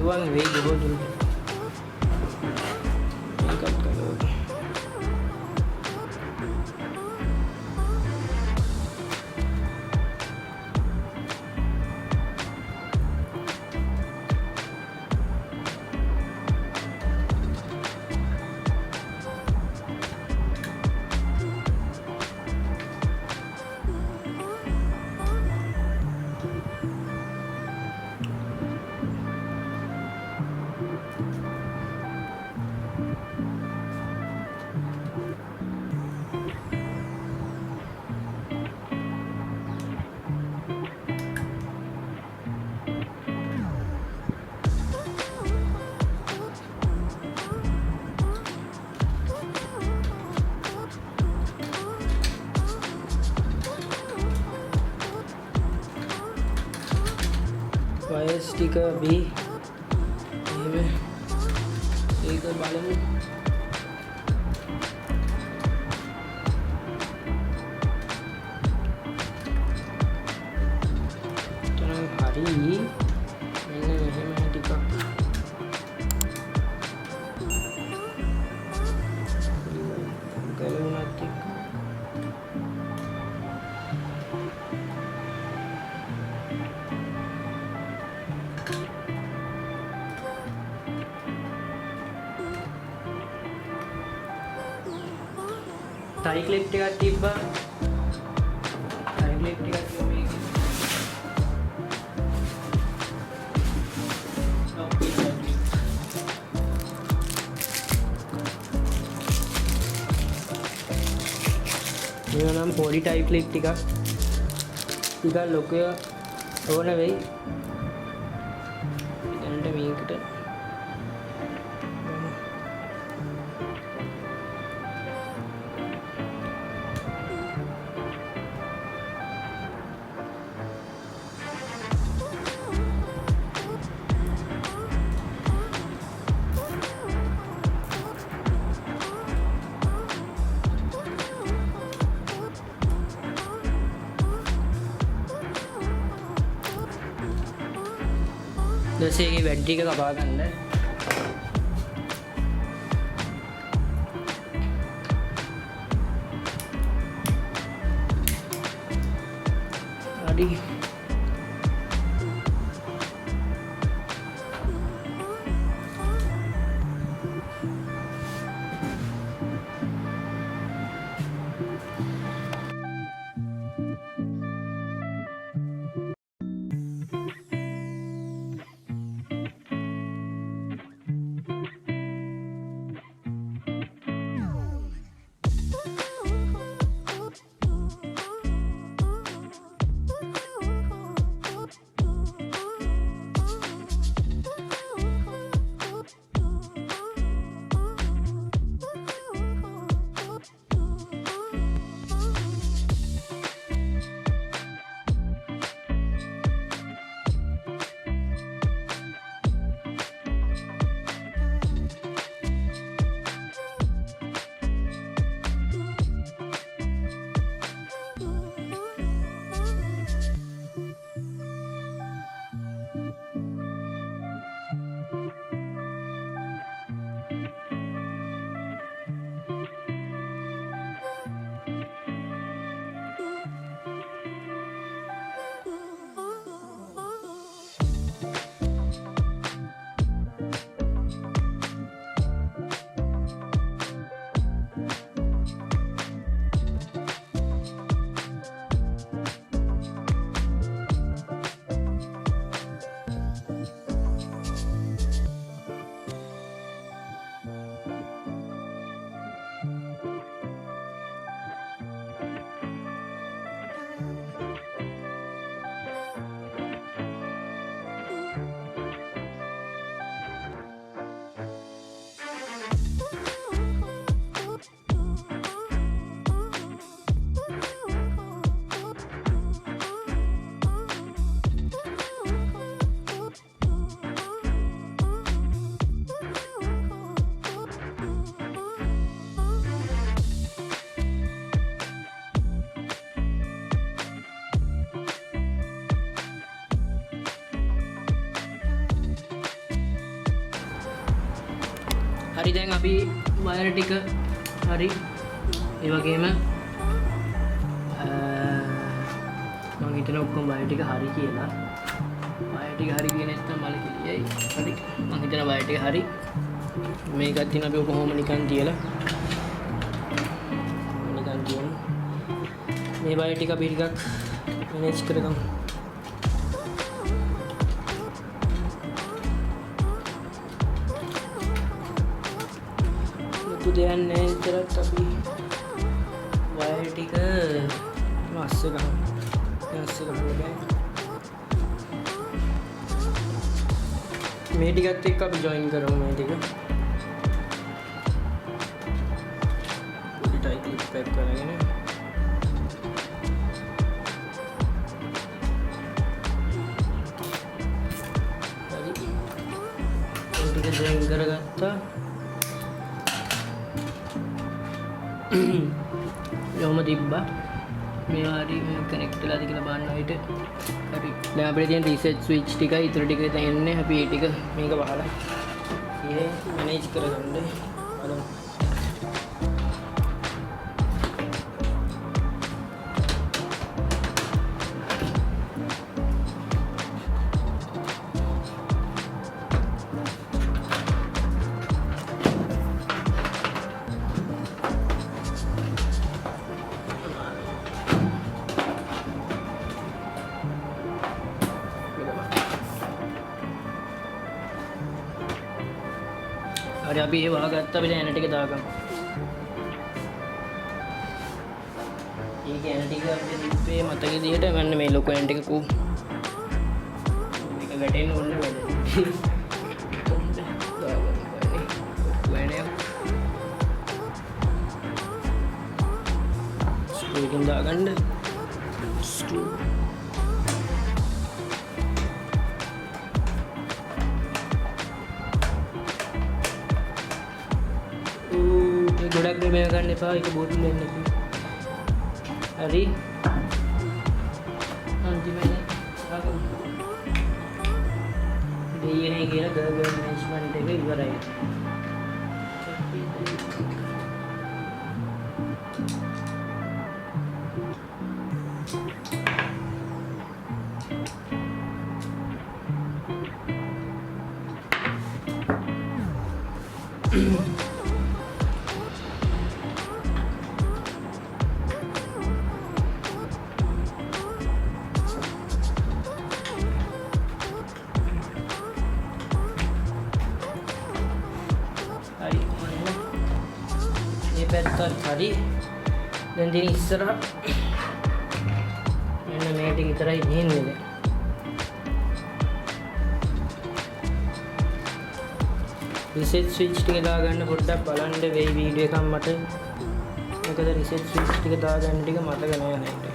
දුවන් වෙයි ගොඩුල් මේකත් කරලා වයස් ටික අපි එහෙම ඒක බලමු. ටයි ක්ලිප් එකක් තිබ්බා. ටයි ක්ලිප් එකක් තිබ්බා මේක. මේවා නම් පොඩි ටයි ක්ලිප් ටිකක් ලොකු ඕන වෙයි. දැනට මේකට දසේගේ වැඩි එක කපා ගන්න. හරි. හරි දැන් අපි වයර් ටික හරි ඒ වගේම මම හිතන ඔක්කොම වයර් ටික හරි කියලා. වයර් ටික හරි ගියේ නැත්නම් මල කිලියයි. හරි මම හිතන වයර් ටික හරි. මේකත් තියෙන අපි කොහොම නිකන් තියලා නිකන් තියමු. මේ වයර් ටික අපි ටිකක් මැනේජ් කරගමු. දෙයක් නැහැ විතරක් අපි වයර් ටික මස්ස ගන්න බෑ. මේ ටිකත් එක්ක අපි ජොයින් කරමු. මේ ටික ටයි ක්ලිප් පැක් කරගෙන හරි ටික ජොයින් කරගත්තා. යොම තිබ්බා. මේවා හරි කනෙක්ට් වෙලාද කියලා බලන්න හිට. හරි. දැන් අපිට තියෙන රීසෙට් ස්විච් ටිකයි ඊටර ටික තියෙන්නේ. අපි මේ ටික මේක වහලා ඉතින් මැනේජ් කරගන්න බලමු. අපි ඒ වහගත්ත අපිට ඇන ටික දාගමු. ඒක ඇන ටික අපිට දිස්ප්ලේ මතක විදියට මෙන්න මේ ලොකු ඇන ටික කෝ මේක වැටෙන්න ඕනේ වැඩ. ස්ක්‍රූකින් දාගන්න ස්ක්‍රූ ගොඩක් මේ ගන්න එපා ඒක බෝටල් වෙන්න එපා. හරි අන්තිමනේ ආගම දෙයනේ කියන ගර්ගර් මැනේජ්මන්ට් එක ඉවරයි. පැත්තත් හරි දැන් දින ඉස්සර මෙන්න මේ ටික විතරයි තියෙන්නේ දැන්. රිසෙට් ස්විච් ටික දාගන්න පොඩ්ඩක් බලන්න වෙයි වීඩියෝ එකක් මට. මොකද රිසෙට් ස්විච් ටික දාගන්න ටික මතක නෑ නේද.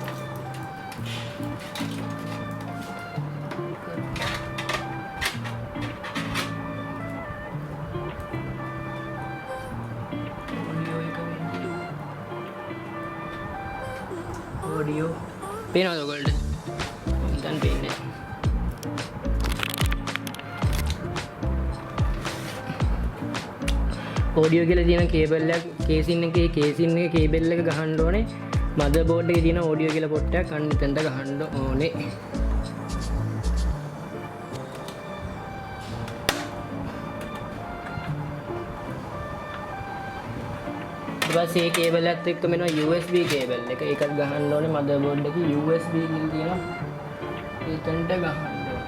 ऑडियो पेन आदो गोल्ड දැන් පේන්නේ ऑडियो කියලා තියෙන කේබල් එක කේසින් එකේ කේබල් එක ගහන්න ඕනේ මදර් බෝඩ් එකේ තියෙන ऑडियो කියලා පොට්ටයක් අන්න එතනට ගහන්න ඕනේ. बस ये केबल එකත් එක්ක මෙන්න USB කේබල් එක ඒකත් ගහන්න ඕනේ මදර් බෝඩ් එකේ USB කියලා තියෙනවා එතනට ගහන්න ඕනේ.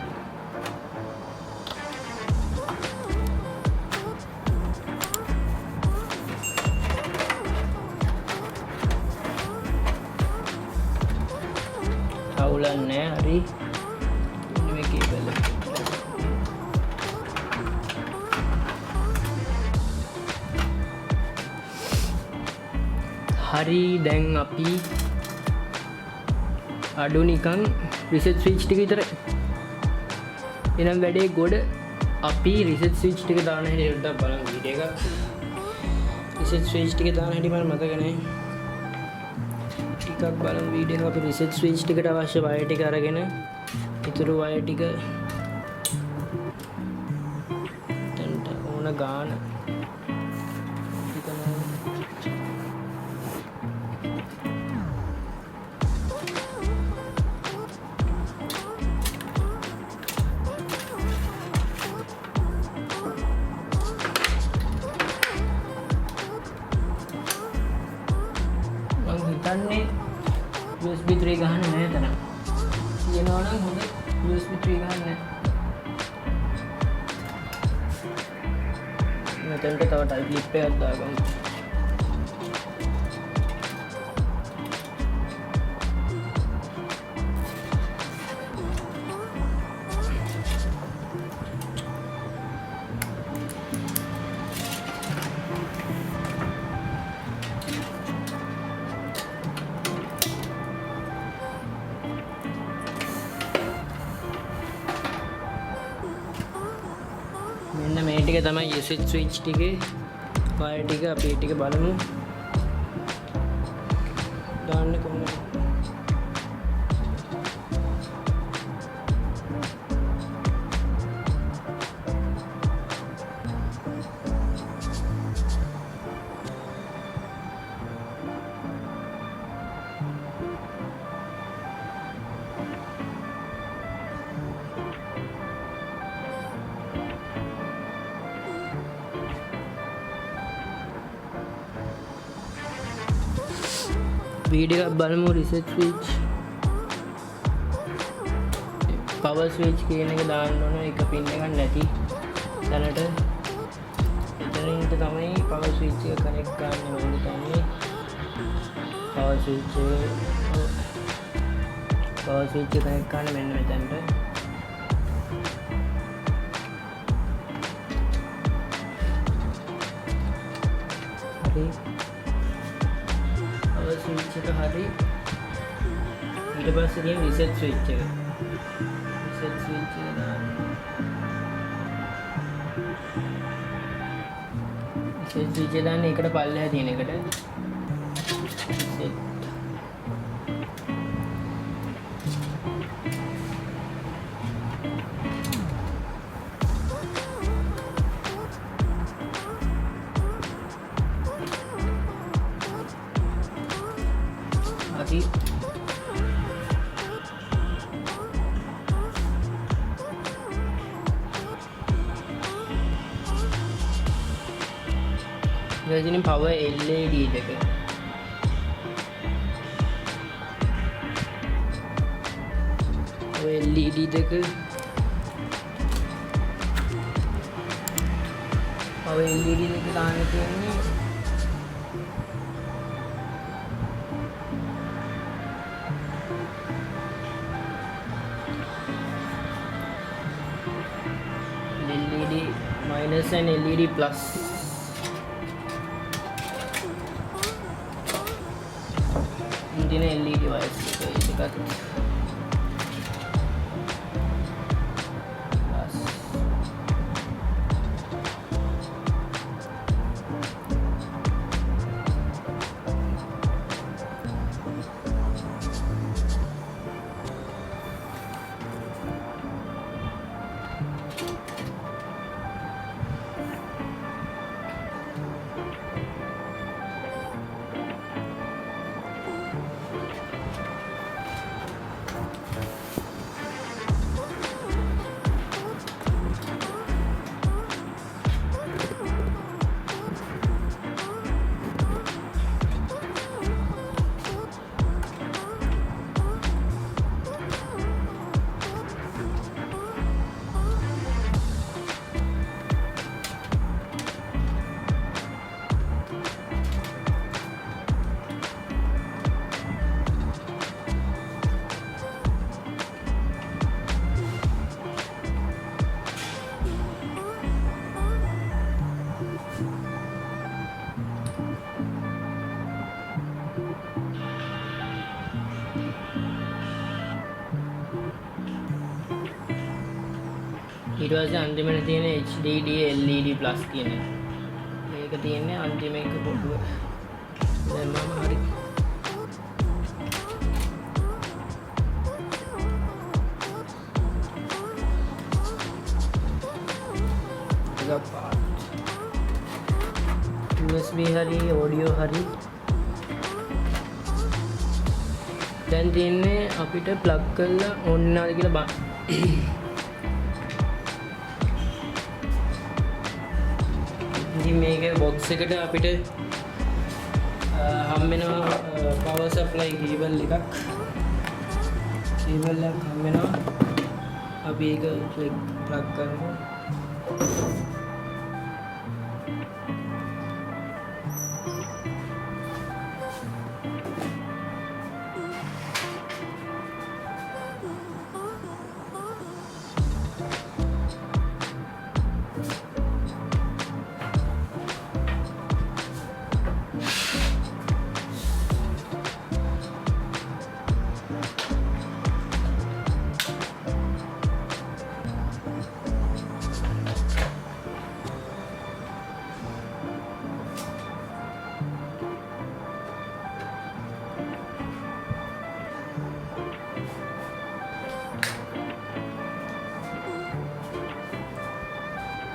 අවුලන්නේ හරි මේ කේබල් එක හරි දැන් අපි අඩු නිකන් රිසෙට් ස්විච් ටික විතරයි. එනම් වැඩේ ගොඩ අපි රිසෙට් ස්විච් ටික දාන හැටි පොඩ්ඩක් බලමු වීඩියෝ එක. රිසෙට් ස්විච් ටික දාන හැටි මම මතක නැහැ. ටිකක් බලමු වීඩියෝ එක. අපි රිසෙට් ස්විච් ටිකට අවශ්‍ය වයර් ටික අරගෙන ඉතුරු වයර් ටික දැන්ට ඕන ගාන USB 3 ගහන්න නැහැ තරම්. කියනවා නම් හොඳ USB 3 ගහන්න නැහැ. මෙතනට තව ටයිප් ක්ලිප් එකක් දාගමු. මෙන්න මේ ටික තමයි රිසෙට් ස්විච් ටිකේ වයර් ටික අපි ටික බලමු දාන්න කොහොමද. वीडियो अब බලමු රිසෙට් ස්විච් පවර් ස්විච් කියන එක දාන්න ඕන එක පින් එකක් නැති දැනට එතනින් අපිට තමයි පවර් ස්විච් එක කනෙක්ට් කරන්න ඕනේ. තමයි පවර් ස්විච් එක කනෙක්ට් කරන්න මෙන්න මෙතනට. හරි. පවර් ස්විච් එක හරි. ඊට පස්සේ තියෙන රිසෙට් ස්විච් එක. රිසෙට් ස්විච් එක දාන්න. රිසෙට් ස්විච් එක දාන්න එකට පල්ලෙහා තියෙන එකට. රිසෙට්. හරි. ඉතින් power LED එක. power LED දෙක. power LED දෙක දාන්න තියෙන්නේ LED minus and LED plus. Engine LED vice इसका ඊට පස්සේ අන්තිමට තියෙන HDD LED plus කියන එක. මේක තියෙන්නේ අන්තිම එක පොඩ්ඩුව. දැන් මම හරි. එක පාට. USB හරි audio හරි. දැන් තියෙන්නේ අපිට plug කරලා on වෙනවද කියලා බලන්න. මේක බොක්ස් එකට අපිට හම්බෙනවා පවර් සප්ලයි කේබල් එකක්. කේබල් එකක් හම්බෙනවා. අපි ඒක ප්ලග් කරමු.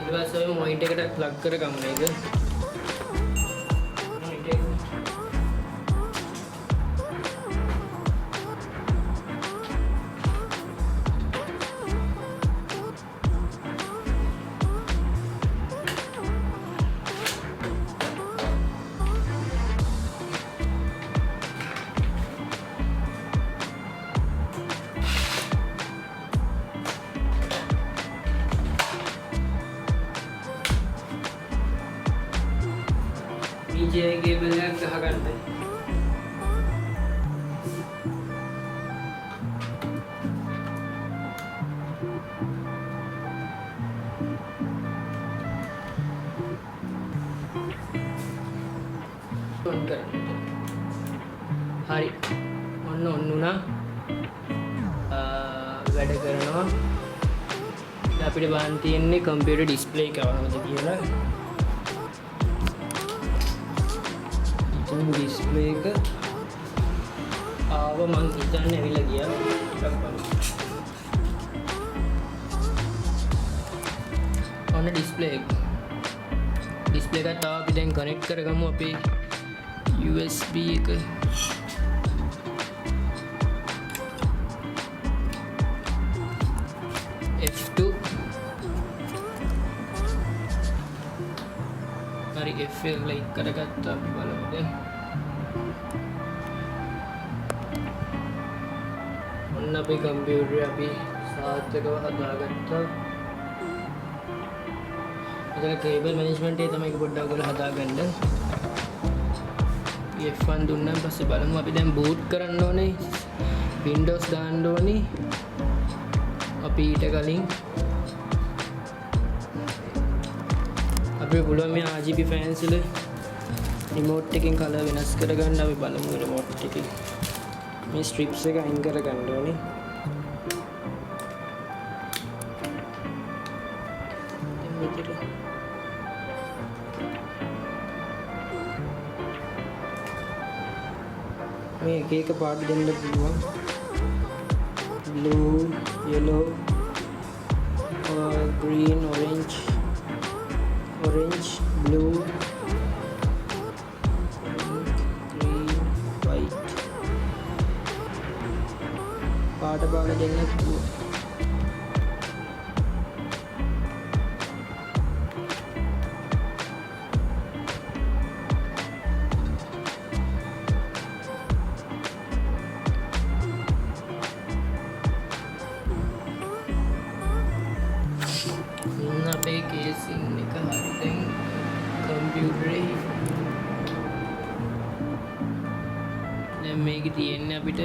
ඊට පස්සේ ඔය මොනිටර් එකට ප්ලග් කරගමු මේක. එකක් ගහගන්න. ඔන් කරන්න. හරි. ඔන්න වුණා. වැඩ කරනවා. අපිට බලන්න තියෙන්නේ කම්පියුටර් ඩිස්ප්ලේ එක අවනවද කියලා. ඉතින් ඩිස්ප්ලේ එක ආව මං හිතන්නේ ඇවිල්ලා ගියා. ටිකක් බලමු. ඔන්න ඩිස්ප්ලේ එක. ඩිස්ප්ලේ එක තාම අපි දැන් කනෙක්ට් කරගමු අපේ USB එක. F2 හරි FL ලයික් කරගත්තා. අපි බලමු දැන්. ඔන්න අපේ කම්පියුටරේ අපි සාර්ථකව හදාගත්තා. මෙතන කේබල් මැනේජ්මන්ට් එක තමයි පොඩ්ඩක් ඔයගොල්ලෝ හදාගන්න. F1 දුන්නාන් පස්සේ බලමු අපි දැන් බූට් කරන්න ඕනේ. Windows දාන්න ඕනේ. අපි ඊට කලින් අපිට පුළුවන් මේ RGB fans වල remote එකෙන් colour වෙනස් කරගන්න. අපි බලමු remote එකේ මේ strips එක අයින් කරගන්න ඕනේ. මේ එක එක පාට දෙන්න පුළුවන්. blue, yellow, green, orange, blue, green, white. පාට බාල දෙන්න පුළුවන්. අපේ කේසින් එක හරි දැන් කම්පියුටරේ දැන් මේක තියෙන්නේ අපිට